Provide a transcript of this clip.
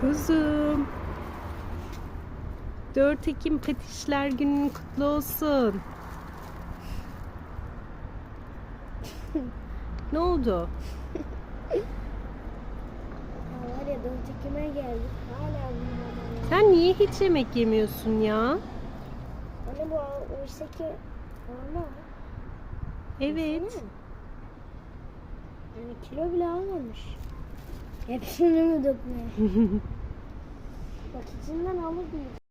Kuzum. 4 Ekim Patişler Günün kutlu olsun. Ne oldu? Var ya 4 Ekim'e geldik. Hala bilmiyorum. Sen niye hiç yemek yemiyorsun ya? Anne bu oysaki normal. Evet. Baksana. Yani kilo bile almamış. Hepsini mi dökmeye? Bak içinden alır mıyım?